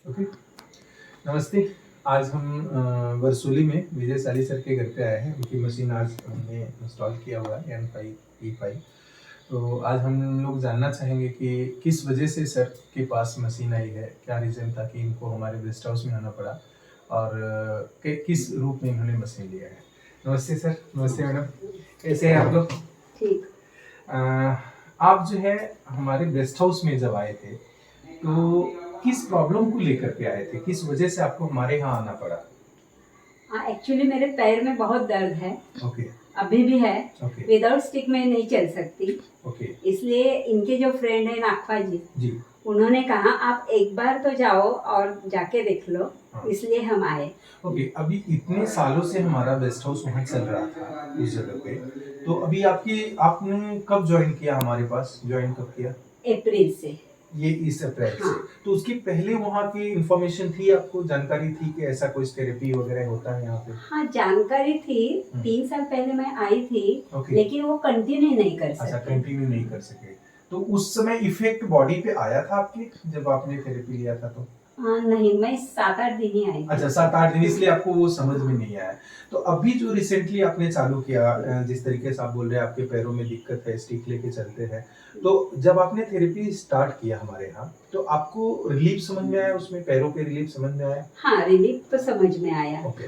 Okay, नमस्ते। आज हम वर्सोली में विजय साली सर के घर पे आए हैं। उनकी मशीन आज हमने इंस्टॉल किया हुआ है N5 P5। तो आज हम लोग जानना चाहेंगे कि किस वजह से सर के पास मशीन आई है, क्या रीज़न था कि इनको हमारे गेस्ट हाउस में आना पड़ा और किस रूप में इन्होंने मशीन लिया है। नमस्ते सर। नमस्ते मैडम, कैसे हैं आप लोग? ठीक। आप जो है हमारे गेस्ट हाउस में जब आए थे तो किस प्रॉब्लम को लेकर के आए थे, किस वजह से आपको हमारे यहाँ आना पड़ा? एक्चुअली मेरे पैर में बहुत दर्द है। ओके। अभी भी है। ओके। विदाउट स्टिक में नहीं चल सकती। ओके। इसलिए इनके जो फ्रेंड है नागपा जी, उन्होंने कहा आप एक बार तो जाओ और जाके देख लो। हाँ। इसलिए हम आए। ओके, अभी इतने सालों से हमारा गेस्ट हाउस वहाँ चल रहा था उस जगह पे, तो अभी आपने कब ज्वाइन किया हमारे पास? ज्वाइन कब किया? अप्रैल से। ये इस अप्रैल हाँ। से। तो उसके पहले वहाँ की इंफॉर्मेशन थी, आपको जानकारी थी कि ऐसा कोई थेरेपी वगैरह होता है यहाँ पे? हाँ, जानकारी थी। 3 साल पहले मैं आई थी। ओके। लेकिन वो कंटिन्यू नहीं कर अच्छा, सके। कंटिन्यू नहीं कर सके। तो उस समय इफेक्ट बॉडी पे आया था आपके जब आपने थेरेपी लिया था तो? नहीं, मैं 7-8 दिन ही आई थी। अच्छा, 7-8 दिन, इसलिए आपको वो समझ में नहीं आया। तो अभी जो रिसेंटली आपने चालू किया, जिस तरीके से आप बोल रहे हैं आपके पैरों में दिक्कत है, स्टिक लेके चलते हैं, तो जब आपने थेरेपी स्टार्ट किया हमारे यहाँ, तो आपको रिलीफ समझ में आया उसमें? पैरों पे रिलीफ समझ में आया? हाँ, रिलीफ तो समझ में आया। ओके।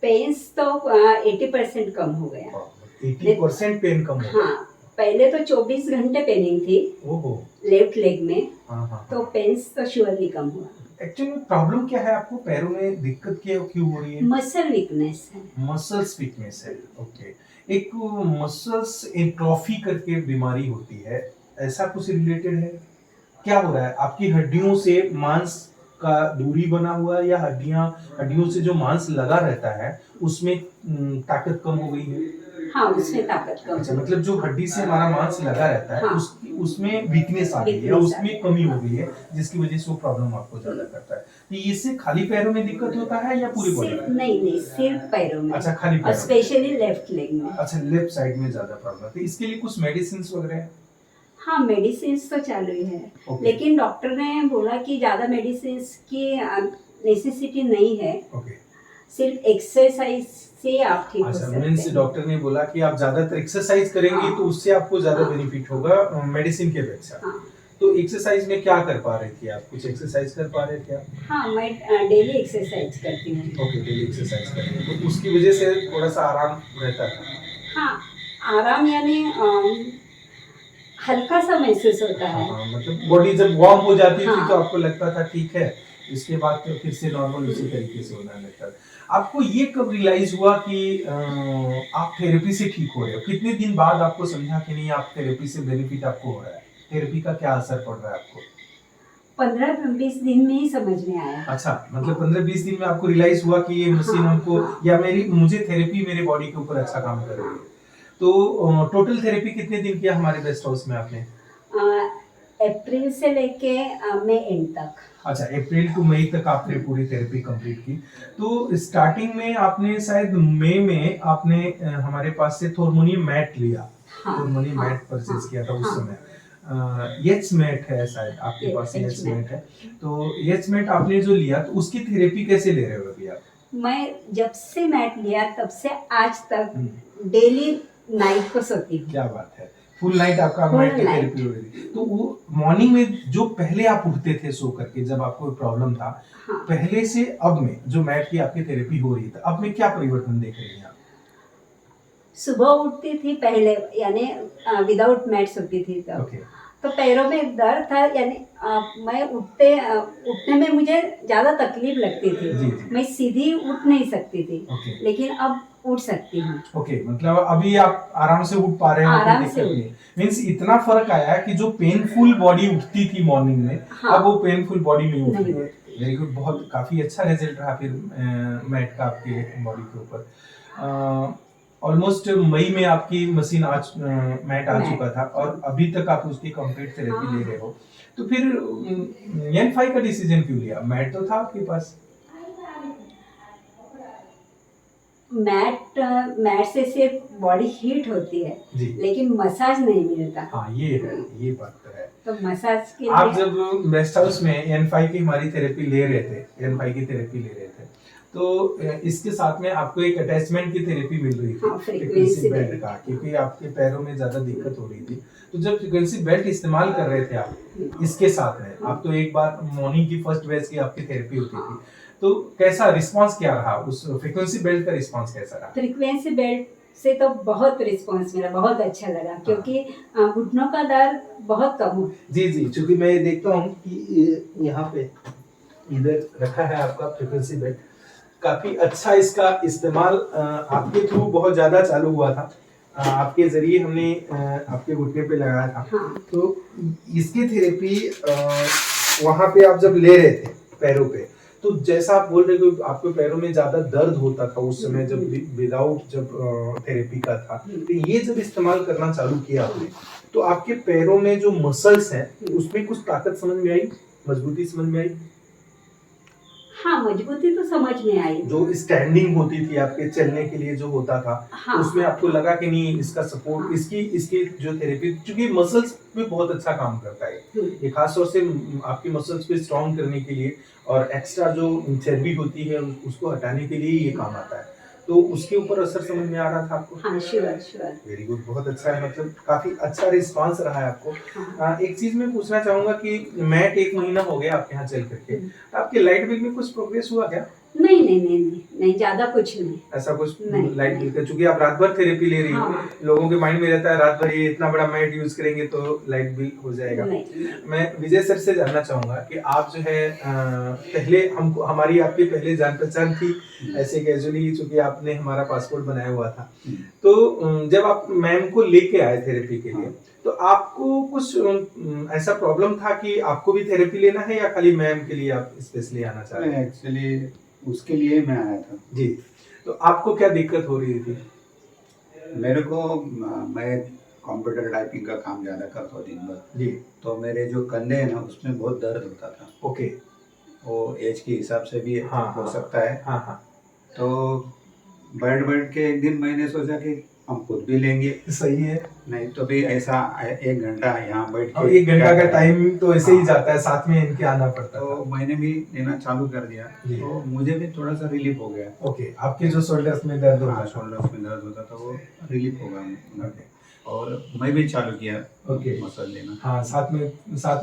पेन्स तो 80% कम हो गया। 80% पेन कम हो गया? हाँ, पहले तो 24 घंटे पेनिंग थी ओहो। लेफ्ट लेग में। हाँ। तो पेन्स तो श्योरली कम हुआ। एक्चुअली प्रॉब्लम क्या है आपको? पैरों में दिक्कत क्यों हो रही है? मसल वीकनेस है। मसल्स वीकनेस है। ओके। एक मसल्स एट्रोफी करके बीमारी होती है, ऐसा कुछ रिलेटेड है? क्या हो रहा है आपकी हड्डियों से? मांस का दूरी बना हुआ है या हड्डियों से जो मांस लगा रहता है उसमें ताकत कम हो गई है? हाँ, उसमें ताकत कम। अच्छा, मतलब जो हड्डी से हमारा मांस लगा रहता है, हाँ। उसमें वीकनेस आ गई है, उसमें कमी हो गई है, जिसकी वजह से वो प्रॉब्लम आपको ज्यादा करता है। तो इससे खाली पैरों में दिक्कत होता है या पूरी बॉडी में? नहीं, सिर्फ पैरों में। अच्छा, खाली पैरों में। स्पेशली लेफ्ट लेग में। अच्छा, लेफ्ट साइड में ज्यादा प्रॉब्लम है। तो इसके लिए कुछ मेडिसिन वगैरह है? हाँ, मेडिसिन तो चालू ही है। Okay. लेकिन डॉक्टर ने बोला कि ज्यादा मेडिसिन की नेसेसिटी नहीं है। ओके। सिर्फ एक्सरसाइज से आप ठीक हो अच्छा, सकते मीन्स हैं। डॉक्टर ने बोला कि आप ज्यादातर एक्सरसाइज करेंगे हाँ। तो उससे आपको ज्यादा हाँ। बेनिफिट होगा मेडिसिन के अपेक्षा। हाँ। तो एक्सरसाइज में क्या कर पा रही थी आप? कुछ एक्सरसाइज कर पा रहे थे आप? हाँ, मैं डेली एक्सरसाइज करती हूँ। ओके, डेली एक्सरसाइज कर रहे हैं तो उसकी वजह से थोड़ा सा आराम रहता था? हाँ, आराम यानी हल्का सा महसूस होता है। हाँ, मतलब बॉडी जब वार्म हो जाती थी हाँ। तो आपको लगता था ठीक है, इसके बाद तो फिर से नॉर्मल उसी तरीके से होने लगता था। आपको ये कब रियलाइज हुआ कि आप थेरेपी से ठीक हो रहे हो? कितने दिन बाद आपको समझा कि नहीं, आप थेरेपी से बेनिफिट आपको हो रहा है? थेरेपी का क्या असर पड़ रहा है आपको? 15-20 दिन में ही समझ में आया। अच्छा, मतलब 15-20 दिन में आपको रियलाइज हुआ कि ये मशीन हमको या मुझे थेरेपी मेरे बॉडी के ऊपर अच्छा काम कर रही है। तो टोटल थेरेपी कितने दिन किया हमारे गेस्ट हाउस में आपने? अप्रैल से लेके मई एंड तक। अच्छा, अप्रैल टू मई तक आपने पूरी थेरेपी कंप्लीट की। तो स्टार्टिंग में आपने शायद मई में आपने हमारे पास से थॉर्मोनियम मैट लिया। हाँ। थॉर्मोनियम मैट परचेज किया था उस समय। येच मैट है शायद आपके पास, येच मैट है। तो येच मैट आपने जो लिया तो उसकी थेरेपी कैसे ले रहे हो अभी आप? मैं जब से मैट लिया तब से आज तक डेली नाइट को सोती हूँ। क्या बात है, फुल नाइट आपका मैट की थेरेपी हो रही थी। तो वो मॉर्निंग में जो पहले आप उठते थे सो करके, जब आपको प्रॉब्लम था, हाँ। पहले से अब में जो मैट की आपकी थेरेपी हो रही है, अब में क्या परिवर्तन देख रही हैं आप? सुबह उठती थी पहले, यानी विदाउट मैट सोती थी तब। ओके। तो पैरों में दर्द था, यानी मैं उठने में मुझे ज्यादा तकलीफ लगती थी। जी। मैं सीधी उठ नहीं सकती थी। ओके। लेकिन अब उठ सकती हूँ। ओके, मतलब अभी आप आराम से उठ पा रहे हो? आराम से उठ। मीन्स इतना फर्क आया है कि जो पेनफुल बॉडी उठती थी मॉर्निंग में, हाँ। अब वो पेनफुल बॉडी नहीं उठ नहीं रही है। वेरी गुड, बहुत काफी अच्छा रिजल्ट रहा फिर मैट का आपके बॉडी के ऊपर। ऑलमोस्ट मई में आपकी मशीन आज मैट आ चुका था और अभी तक आप उसकी कंप्लीट थेरेपी ले रहे हो। तो फिर N5 का डिसीजन क्यों लिया? मैट तो था आपके पास। मैट से सिर्फ बॉडी हीट होती है। जी। लेकिन मसाज नहीं मिलता। हाँ, ये है, ये बात तो है। तो मसाज के आप लिए जब रेस्ट हाउस में N5 की हमारी थेरेपी ले रहे थे, N5 की थेरेपी ले रहे थे, तो इसके साथ में आपको एक अटैचमेंट की थेरेपी मिल रही थी, हाँ, फ्रीक्वेंसी बेल्ट का, क्योंकि आपके पैरों में ज्यादा दिक्कत हो रही थी। तो जब फ्रीक्वेंसी बेल्ट इस्तेमाल कर रहे थे आप इसके साथ में, आप तो एक बार मॉर्निंग की फर्स्ट बैच की आपकी थेरेपी होती थी, तो कैसा रिस्पांस क्या रहा, उस फ्रीक्वेंसी बेल्ट का रिस्पांस कैसा रहा? फ्रीक्वेंसी बेल्ट से तो बहुत रिस्पांस मिला, बहुत अच्छा लगा, क्योंकि घुटनों का दर्द बहुत कम हो। जी जी, क्योंकि मैं देखता हूँ कि यहाँ पे इधर रखा है आपका फ्रीक्वेंसी बेल्ट, काफी अच्छा इसका इस्तेमाल आपके थ्रू बहुत ज्यादा चालू हुआ था, आपके जरिए हमने आपके घुटने पे लगाया था। हाँ। तो इसकी थेरेपी वहां पे आप जब ले रहे थे पैरों पे, तो जैसा आप बोल रहे थे आपके पैरों में ज्यादा दर्द होता था उस समय जब विदाउट जब थेरेपी का था, तो ये जब इस्तेमाल करना चालू किया आपने, तो आपके पैरों में जो मसल्स हैं उसमें कुछ ताकत समझ में आई, मजबूती समझ में आई? हाँ, मजबूती तो समझ में आई। जो स्टैंडिंग होती थी आपके चलने के लिए जो होता था, हाँ, उसमें आपको लगा कि नहीं इसका सपोर्ट, हाँ, इसकी जो थेरेपी, क्योंकि मसल्स पे बहुत अच्छा काम करता है ये, खास तौर से आपकी मसल्स पे स्ट्रॉन्ग करने के लिए और एक्स्ट्रा जो चर्बी होती है उसको हटाने के लिए ये काम आता है। तो उसके ऊपर असर समझ में आ रहा था आपको? हाँ, श्योर श्योर। वेरी गुड, बहुत अच्छा है, मतलब काफी अच्छा रिस्पांस रहा है आपको। हाँ। एक चीज मैं पूछना चाहूंगा कि मैट 1 महीना हो गया आपके यहाँ चल करके, आपके लाइट बिल में कुछ प्रोग्रेस हुआ क्या? नहीं नहीं नहीं नहीं नहीं, ज्यादा कुछ नहीं, ऐसा कुछ नहीं, लाइट बिल का, चूंकि आप रात भर थेरेपी ले रही हो, हाँ। लोगों के माइंड में रहता है रात भर ये इतना बड़ा मैट यूज करेंगे तो लाइट बिल हो जाएगा। नहीं। मैं विजय सर से जानना चाहूंगा कि आप जो है पहले हमको, हमारी आपकी पहले जान पहचान थी ऐसे कैजुअली, चूंकि आपने हमारा पासपोर्ट बनाया हुआ था, तो जब आप मैम को लेके आए थेरेपी के लिए, तो आपको कुछ ऐसा प्रॉब्लम था कि आपको भी थेरेपी लेना है या खाली मैम के लिए आप स्पेशली आना चाह रहे हैं? एक्चुअली उसके लिए मैं आया था जी। तो आपको क्या दिक्कत हो रही थी? मेरे को, मैं कंप्यूटर टाइपिंग का काम ज़्यादा करता हूँ दिन भर जी। तो मेरे जो कंधे हैं ना उसमें बहुत दर्द होता था। ओके। वो एज के हिसाब से भी हाँ, हो सकता है। हाँ हाँ। तो बैठ के एक दिन मैंने सोचा कि हम खुद भी लेंगे, सही है, नहीं तो भी ऐसा 1 घंटा यहाँ बैठ और के 1 घंटा का टाइम तो ऐसे ही जाता है, साथ में इनके आना पड़ता तो था। मैंने भी लेना चालू कर दिया, तो मुझे भी थोड़ा सा रिलीफ हो गया। ओके, आपके जो शोल्डर्स में दर्द होता था, शोल्डर्स में दर्द होता था वो रिलीफ होगा, और मैं भी चालू किया मसल लेना। हाँ, साथ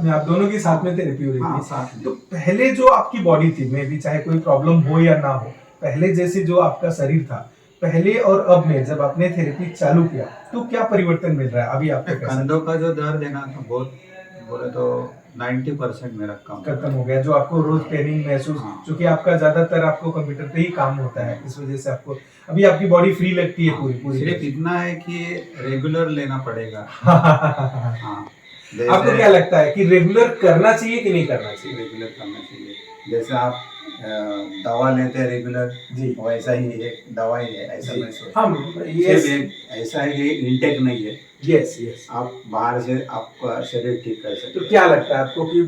में आप दोनों की साथ में थेरेपी हो रही हाँ, थी। साथ में। तो पहले जो आपकी बॉडी थी, मे भी चाहे कोई प्रॉब्लम हो या ना हो, पहले जैसे जो आपका शरीर था, पहले और अब में जब आपने थेरेपी चालू किया, तो क्या परिवर्तन मिल रहा है अभी आपके? कंधों का जो दर्द है ना, तो बहुत बोले तो 90% मेरा खत्म हो गया, जो आपको रोज पेनिंग महसूस, क्योंकि आपका ज्यादातर आपको कंप्यूटर पे ही काम होता है, इस वजह से आपको अभी आपकी बॉडी फ्री लगती है पूरी। सिर्फ इतना है कि रेगुलर लेना पड़ेगा। आपको क्या लगता है कि रेगुलर करना चाहिए कि नहीं करना चाहिए? रेगुलर करना चाहिए। जैसे आप दवा लेते हैं रेगुलर, जी, वैसा ही एक दवाई है, ऐसा मैं सोचता हूं। ऐसा है कि इंटेक नहीं है। यस, आप बाहर से आपका शरीर ठीक कर सकते हैं। तो क्या लगता है आपको कि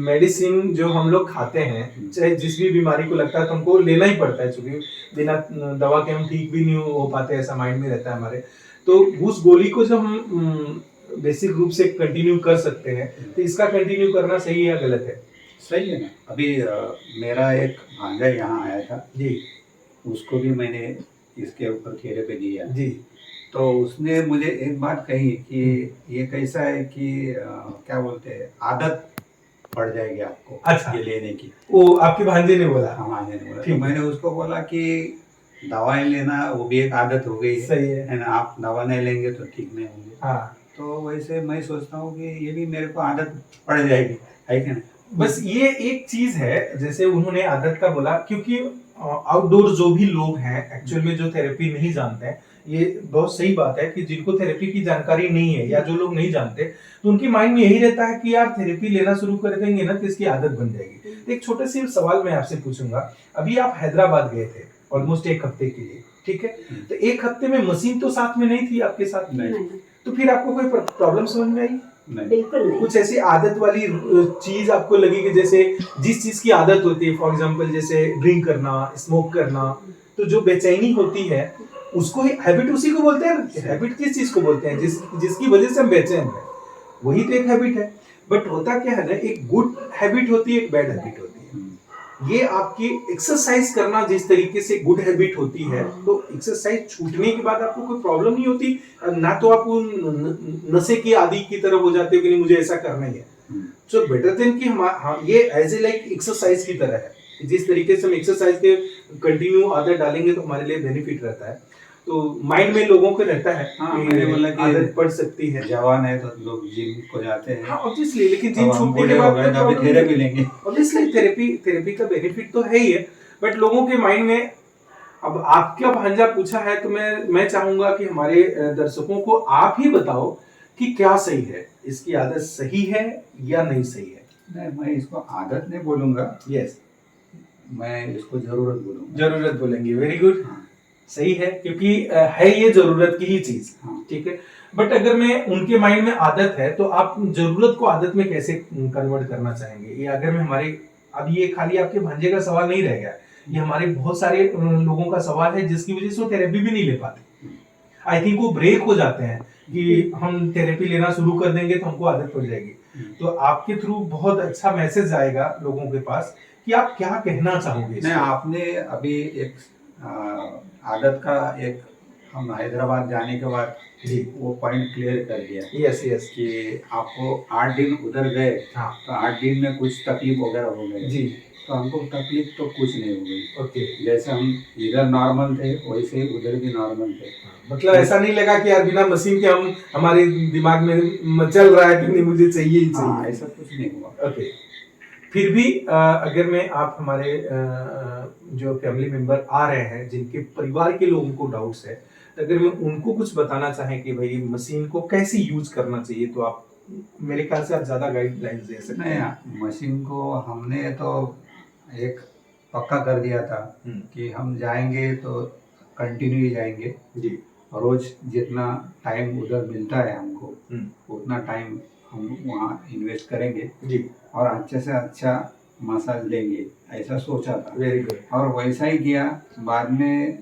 मेडिसिन जो हम लोग खाते हैं, चाहे जिस भी बीमारी को लगता है तो हमको लेना ही पड़ता है, क्योंकि बिना दवा के हम ठीक भी नहीं हो पाते, ऐसा माइंड में रहता है हमारे, तो उस गोली को जब हम बेसिक रूप से कंटिन्यू कर सकते हैं, तो इसका कंटिन्यू करना सही है या गलत है? सही है ना। अभी मेरा एक भांजा यहाँ आया था जी, उसको भी मैंने इसके ऊपर थेरेपी दिया जी, तो उसने मुझे एक बात कही कि ये कैसा है कि क्या बोलते हैं, आदत पड़ जाएगी आपको। अच्छा, ये लेने की। वो आपके भांजे ने बोला? हाँ, भांजे ने बोला। तो मैंने उसको बोला कि दवाई लेना वो भी एक आदत हो गई सही है ना, आप दवा नहीं लेंगे तो ठीक नहीं होंगे। हाँ, तो वैसे मैं सोचता हूँ कि ये भी मेरे को आदत पड़ जाएगी, है कि नहीं? बस ये एक चीज है, जैसे उन्होंने आदत का बोला, क्योंकि आउटडोर जो भी लोग हैं एक्चुअल में जो थेरेपी नहीं जानते हैं, ये बहुत सही बात है कि जिनको थेरेपी की जानकारी नहीं है या जो लोग नहीं जानते, तो उनके माइंड में यही रहता है कि यार थेरेपी लेना शुरू कर देंगे ना तो इसकी आदत बन जाएगी। तो एक छोटे से सवाल मैं आपसे पूछूंगा, अभी आप हैदराबाद गए थे ऑलमोस्ट 1 हफ्ते के लिए, ठीक है, तो 1 हफ्ते में मशीन तो साथ में नहीं थी आपके साथ? नहीं। तो फिर आपको कोई प्रॉब्लम समझ में आई? नहीं, बिल्कुल नहीं। कुछ ऐसी आदत वाली चीज आपको लगी कि जैसे जिस चीज की आदत होती है, फॉर एग्जांपल जैसे ड्रिंक करना, स्मोक करना, तो जो बेचैनी होती है उसको ही हैबिट उसी को बोलते हैं ना। हैबिट किस चीज को बोलते हैं? जिसकी वजह से हम बेचैन हैं, वही तो एक हैबिट है। बट होता क्या है ना, एक गुड हैबिट होती है, एक बैड हैबिट होती है। ये आपकी एक्सरसाइज करना जिस तरीके से गुड हैबिट होती है, तो एक्सरसाइज छूटने के बाद आपको कोई प्रॉब्लम नहीं होती ना, तो आप नशे की आदी की तरह हो जाते हो कि नहीं मुझे ऐसा करना ही है। सो बेटर देन कि ये एज ए लाइक एक्सरसाइज की तरह है। जिस तरीके से हम एक्सरसाइज के कंटिन्यू आदत डालेंगे तो हमारे लिए बेनिफिट रहता है। तो माइंड में लोगों को रहता है मैंने बोला कि आदत पड़ सकती है। जवान है तो लोग जिम को जाते हैं। हाँ ऑब्वियसली, लेकिन जिम छूटने के हो बाद गए तो अभी थेरेपी लेंगे। ऑब्वियसली थेरेपी का बेनिफिट तो है ही है, बट लोगों के माइंड में, अब आपका भांजा पूछा है तो मैं चाहूंगा कि हमारे दर्शकों को आप ही बताओ कि क्या सही है, इसकी आदत सही है या नहीं सही है। नहीं, मैं इसको आदत नहीं बोलूंगा, यस, मैं इसको जरूरत बोलूंगा। जरूरत बोलेंगे, वेरी गुड। सही है, क्योंकि है ये जरूरत की ही चीज। ठीक है, बट अगर मैं उनके माइंड में आदत है तो आप जरूरत को आदत में कैसे कन्वर्ट करना चाहेंगे? ये अगर मैं हमारे, अब ये खाली आपके भांजे का सवाल नहीं रह गया, ये हमारे बहुत सारे लोगों का सवाल है जिसकी वजह से वो थेरेपी भी नहीं ले पाते। आई थिंक वो ब्रेक हो जाते हैं कि हम थेरेपी लेना शुरू कर देंगे तो हमको आदत पड़ जाएगी। तो आपके थ्रू बहुत अच्छा मैसेज आएगा लोगों के पास कि आप क्या कहना चाहोगे। नहीं, आपने अभी एक आदत का एक, हम हैदराबाद जाने के बाद जी वो पॉइंट क्लियर कर दिया। यस यस, कि आपको 8 दिन उधर गए, हाँ, तो 8 दिन में कुछ तकलीफ वगैरह हो गई जी, तो हमको तकलीफ तो कुछ नहीं हो गई। ओके, जैसे हम इधर नॉर्मल थे वैसे ही उधर भी नॉर्मल थे। मतलब ऐसा नहीं लगा कि यार बिना मशीन के हम, हमारे दिमाग में चल रहा है कि नहीं मुझे चाहिए ही चाहिए। हाँ, ऐसा कुछ नहीं हुआ। ओके, फिर भी अगर मैं, आप हमारे जो फैमिली मेंबर आ रहे हैं जिनके परिवार के लोगों को डाउट्स है, तो अगर मैं उनको कुछ बताना चाहें कि भाई मशीन को कैसे यूज करना चाहिए, तो आप, मेरे ख्याल से आप ज्यादा गाइडलाइंस दे सकते हैं। नहीं, मशीन को हमने तो एक पक्का कर दिया था कि हम जाएंगे तो कंटिन्यू ही जाएंगे जी, रोज जितना टाइम उधर मिलता है हमको उतना टाइम हम वहाँ इन्वेस्ट करेंगे जी, और अच्छे से अच्छा मसाज लेंगे, ऐसा सोचा था। Very good. और वैसा ही किया। बाद में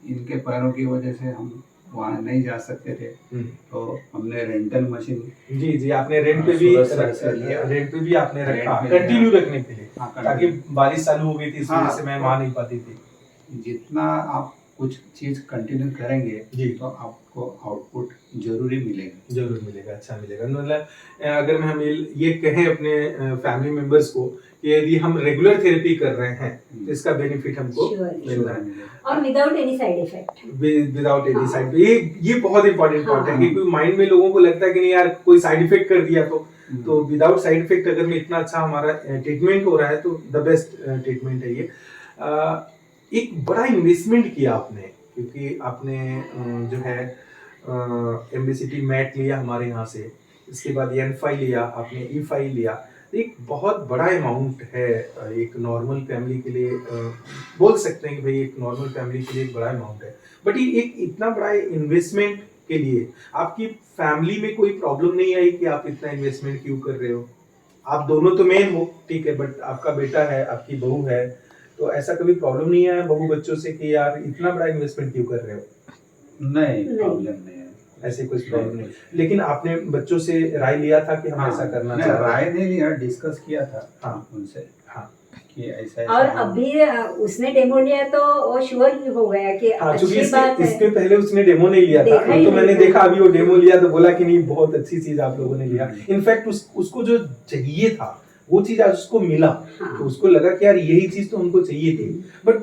इनके पैरों की वजह से हम वहाँ नहीं जा सकते थे, तो हमने रेंटल मशीन, जी जी, आपने रेंट पे भी लिया, रेंट पे भी आपने रखा रेंट पे कंटिन्यू रखने के लिए, हाँ, ताकि बारिश चालू हो गई थी, इस वजह हाँ, से मैं वहाँ नहीं पाती थी। जितना आप कुछ चीज कंटिन्यू करेंगे जी, तो आपको आउटपुट जरूरी मिलेगा। जरूर मिलेगा, अच्छा मिलेगा। मतलब अगर हम ये कहें अपने फैमिली मेंबर्स को कि यदि हम रेगुलर थेरेपी कर रहे हैं तो इसका बेनिफिट हमको मिल रहा है, और without any side effect, without any side. ये बहुत इंपॉर्टेंट पॉइंट है, क्योंकि माइंड में लोगों को लगता है कि नहीं यार कोई साइड इफेक्ट कर दिया तो विदाउट साइड इफेक्ट अगर में इतना अच्छा हमारा ट्रीटमेंट हो रहा है तो द बेस्ट ट्रीटमेंट है ये। एक बड़ा इन्वेस्टमेंट किया आपने, क्योंकि आपने जो है एमबीसीटी मैट लिया हमारे यहाँ से, इसके बाद N5 लिया आपने, E5 लिया, एक बहुत बड़ा अमाउंट है एक नॉर्मल फैमिली के लिए। बोल सकते हैं कि भाई एक नॉर्मल फैमिली के लिए एक बड़ा अमाउंट है, बट ये एक इतना बड़ा इन्वेस्टमेंट के लिए आपकी फैमिली में कोई प्रॉब्लम नहीं आई कि आप इतना इन्वेस्टमेंट क्यों कर रहे हो? आप दोनों तो मेन हो, ठीक है, बट आपका बेटा है, आपकी बहू है, तो ऐसा कभी प्रॉब्लम नहीं आया बहू बच्चों से कि यार इतना बड़ा इन्वेस्टमेंट क्यों कर रहे हो? नहीं, प्रॉब्लम नहीं है, ऐसे कुछ प्रॉब्लम नहीं। लेकिन आपने बच्चों से राय लिया था कि हम ऐसा करना चाहते हैं? राय नहीं लिया, डिस्कस किया था हाँ उनसे, हाँ, कि ऐसा और अभी उसने डेमो लिया तो वो श्योर हो गया कि अच्छी बात है। इसके पहले उसने डेमो नहीं लिया था, तो मैंने देखा अभी वो डेमो लिया तो बोला कि नहीं बहुत अच्छी चीज आप लोगों ने लिया। इनफैक्ट उसको जो चाहिए था वो चीज आज उसको मिला, तो उसको लगा कि यार यही चीज तो हमको चाहिए थी। बट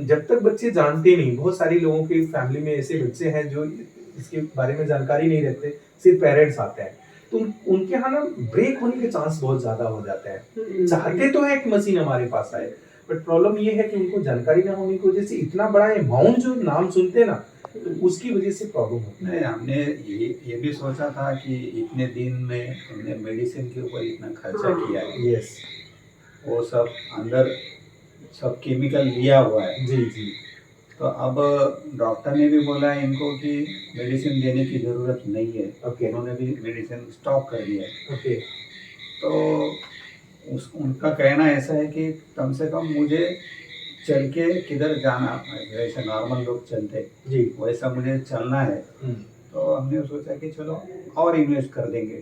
जब तक बच्चे जानते नहीं, बहुत सारे लोगों के फैमिली में ऐसे बच्चे हैं जो इसके बारे में जानकारी नहीं रखते, सिर्फ पेरेंट्स आते हैं, तो उनके यहाँ ना ब्रेक होने के चांस बहुत ज्यादा हो जाते हैं। चाहते तो है एक मशीन हमारे पास आए, बट प्रॉब्लम ये है कि उनको जानकारी ना होने की वजह से इतना बड़ा अमाउंट जो नाम सुनते हैं ना, तो उसकी वजह से प्रॉब्लम होती है। हमने ये भी सोचा था कि इतने दिन में हमने मेडिसिन के ऊपर इतना खर्चा किया है, यस, वो सब अंदर सब केमिकल लिया हुआ है। जी जी, तो अब डॉक्टर ने भी बोला है इनको कि मेडिसिन देने की ज़रूरत नहीं है। ओके, उन्होंने भी मेडिसिन स्टॉप कर दिया है। ओके, तो उनका कहना ऐसा है कि कम से कम मुझे चल के किधर जाना, जैसे नॉर्मल लोग चलते जी, वैसा मुझे चलना है। तो हमने सोचा कि चलो और इन्वेस्ट कर देंगे,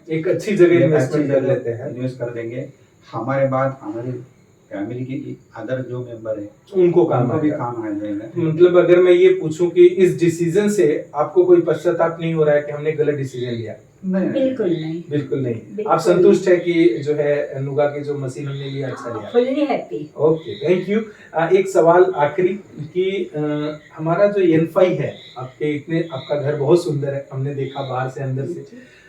एक अच्छी जगह इन्वेस्टमेंट कर लेते हैं, इन्वेस्ट कर देंगे। हमारे बाद हमारी फैमिली के अदर जो मेंबर है उनको काम भी आएगा। काम आ जाएगा। मतलब अगर मैं ये पूछूं कि इस डिसीजन से आपको कोई पश्चाताप नहीं हो रहा है कि हमने गलत डिसीजन लिया? नहीं, बिल्कुल नहीं, बिल्कुल नहीं। बिल्कुल आप संतुष्ट है कि जो है नुगा की जो मशीन हमने लिया अच्छा लिया? Fully happy. Okay, thank you. एक सवाल आखिरी कि हमारा जो N5 है, आपके इतने आपका घर बहुत सुंदर है, हमने देखा बाहर से अंदर से।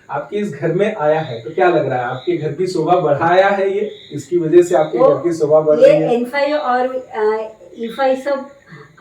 आपके इस घर में आया है तो क्या लग रहा है, आपके घर की शोभा बढ़ाया है ये, इसकी वजह से आपके घर की शोभा बढ़ रही है? ये N5 और E5 सब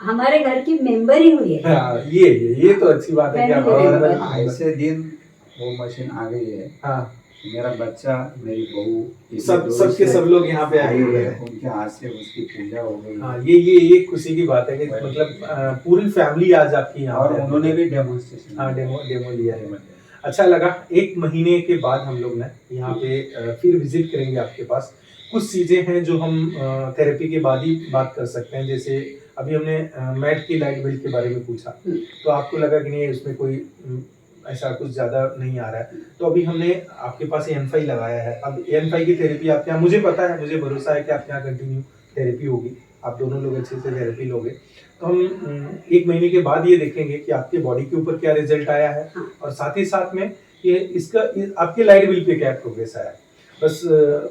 हमारे घर की मेंबर ही हुई है। हाँ, ये तो अच्छी बात है कि आप Family मेंबर member। ऐसे दिन वो मशीन आ गई है। हाँ, मेरा बच्चा, मेरी बहू, सबके सब लोग यहाँ पे आए हुए हैं। उनके हाथ से उसकी पूजा हो गई। हाँ, ये खुशी की बात है कि मतलब पूरी फैमिली आज आपकी यहाँ और पे है। उन्होंने भी डेमोन्स्ट्रेशन, हाँ, डेमो लिया है। अच्छा लगा। 1 महीने के बाद हम लोग ना यहाँ पे फिर विजिट करेंगे आपके पास। कुछ चीजें हैं जो हम थेरेपी के बाद ही बात कर सकते हैं, जैसे अभी हमने मैट की लाइट बिल के बारे में पूछा, तो आपको लगा कि नहीं उसमें कोई ऐसा कुछ ज्यादा नहीं आ रहा है, तो अभी हमने आपके पास N5 लगाया है। अब N5 की थेरेपी आपके यहाँ, मुझे पता है, मुझे भरोसा है कि आपके यहाँ कंटिन्यू थेरेपी होगी, आप दोनों लोग अच्छे से थेरेपी लोगे। तो हम 1 महीने के बाद ये देखेंगे कि आपके बॉडी के ऊपर क्या रिजल्ट आया है, और साथ ही साथ में ये आपके लाइट बिल पे क्या प्रोग्रेस आया है। बस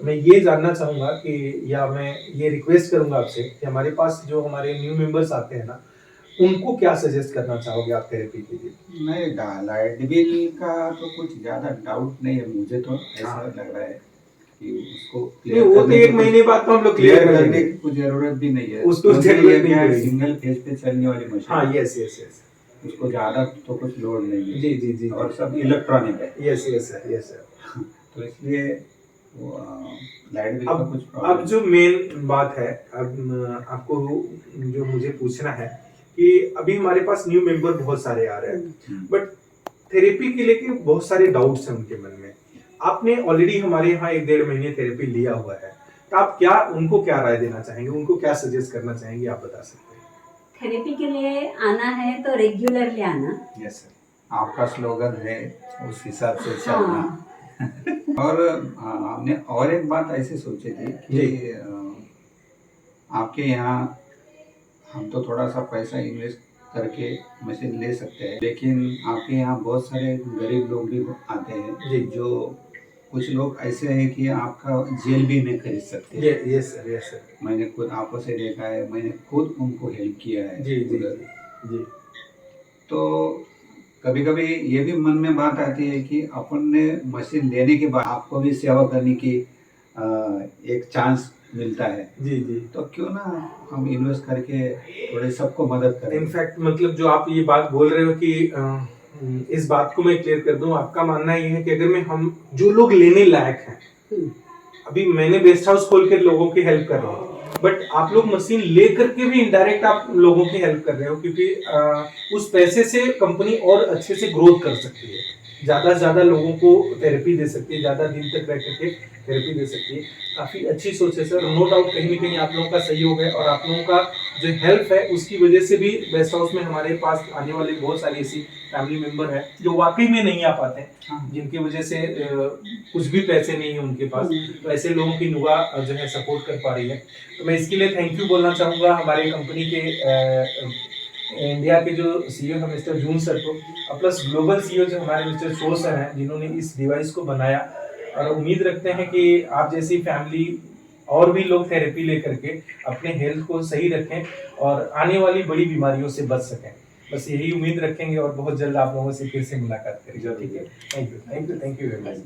मैं ये जानना चाहूँगा कि, या मैं ये रिक्वेस्ट करूँगा आपसे कि हमारे पास जो हमारे न्यू मेंबर्स आते हैं ना, उनको क्या सजेस्ट करना चाहोगे आप थेरेपी के लिए? नहीं, लाइट बिल का तो कुछ ज्यादा डाउट नहीं है, मुझे तो ऐसा लग रहा है कि उसको नहीं, वो तो 1 महीने बाद तो हम लोग क्लियर कर करने लेंगे, की कुछ जरूरत भी नहीं है। उसको जरूरत नहीं है। सिंगल फेज पे चलने वाली मशीन। हाँ, यस, उसको ज्यादा तो कुछ लोड नहीं है। जी। और सब इलेक्ट्रॉनिक है। Yes sir. तो इसलिए वो लाइट बिल का कुछ अब प्रॉब्लम जो मेन बात है, अब आपको जो मुझे पूछना है कि अभी हमारे पास न्यू मेंबर बहुत सारे आ रहे हैं, बट थेरेपी के लेके बहुत सारे डाउट्स हैं उनके मन में। आपने ऑलरेडी हमारे यहाँ 1-1.5 महीने थेरेपी लिया हुआ है, तो आप उनको क्या राय देना चाहेंगे, उनको क्या सजेस्ट करना चाहेंगे, आप बता सकते हैं? थेरेपी के लिए आना है तो रेगुलरली आना। यस सर, आपका स्लोगन है, उस हिसाब से चलना। और हमने और एक बात ऐसे सोची थी कि आपके यहाँ हम तो थोड़ा सा पैसा इन्वेस्ट करके मशीन ले सकते हैं, लेकिन आपके यहाँ बहुत सारे गरीब लोग भी आते हैं, जो कुछ लोग ऐसे हैं कि आपका जेल भी नहीं खरीद सकते। Yes sir. मैंने खुद आंखों से देखा है, मैंने खुद उनको हेल्प किया है। जी। तो कभी कभी ये भी मन में बात आती है कि अपन ने मशीन लेने के बाद आपको भी सेवा करने की एक चांस मिलता है। जी। तो क्यों ना हम इन्वेस्ट करके थोड़े सबको मदद करें। इनफैक्ट मतलब जो आप ये बात बोल रहे हो कि इस बात को मैं क्लियर कर दूं, आपका मानना ये है कि अगर हम जो लोग लेने लायक हैं, अभी मैंने बेस्ट हाउस खोल के लोगों की हेल्प कर रहा हूँ, बट आप लोग मशीन ले करके भी इनडायरेक्ट आप लोगों की हेल्प कर रहे हो, क्योंकि उस पैसे से कंपनी और अच्छे से ग्रोथ कर सकती है, ज्यादा से ज्यादा लोगों को थेरेपी दे सकती है, ज्यादा दिन तक रह करके थेरेपी दे सकती है। काफी अच्छी सोच है सर, नो डाउट कहीं ना कहीं आप लोगों का सहयोग है, और आप लोगों का जो हेल्प है उसकी वजह से भी बेस्ट हाउस में हमारे पास आने वाले बहुत सारी ऐसी फैमिली मेंबर है जो वाकई में नहीं आ पाते हैं, जिनकी वजह से कुछ भी पैसे नहीं है उनके पास, तो ऐसे लोगों की नुगा जो है सपोर्ट कर पा रही है। तो मैं इसके लिए थैंक यू बोलना चाहूँगा हमारे कंपनी के इंडिया के जो सीईओ है मिस्टर जून सर को, और प्लस ग्लोबल सीईओ जो हमारे मिस्टर शो सर हैं, जिन्होंने इस डिवाइस को बनाया, और उम्मीद रखते हैं कि आप जैसी फैमिली और भी लोग थेरेपी लेकर के अपने हेल्थ को सही रखें और आने वाली बड़ी बीमारियों से बच सकें। बस यही उम्मीद रखेंगे, और बहुत जल्द आप लोगों से फिर से मुलाकात करेंगे। ठीक है, थैंक यू वेरी मच।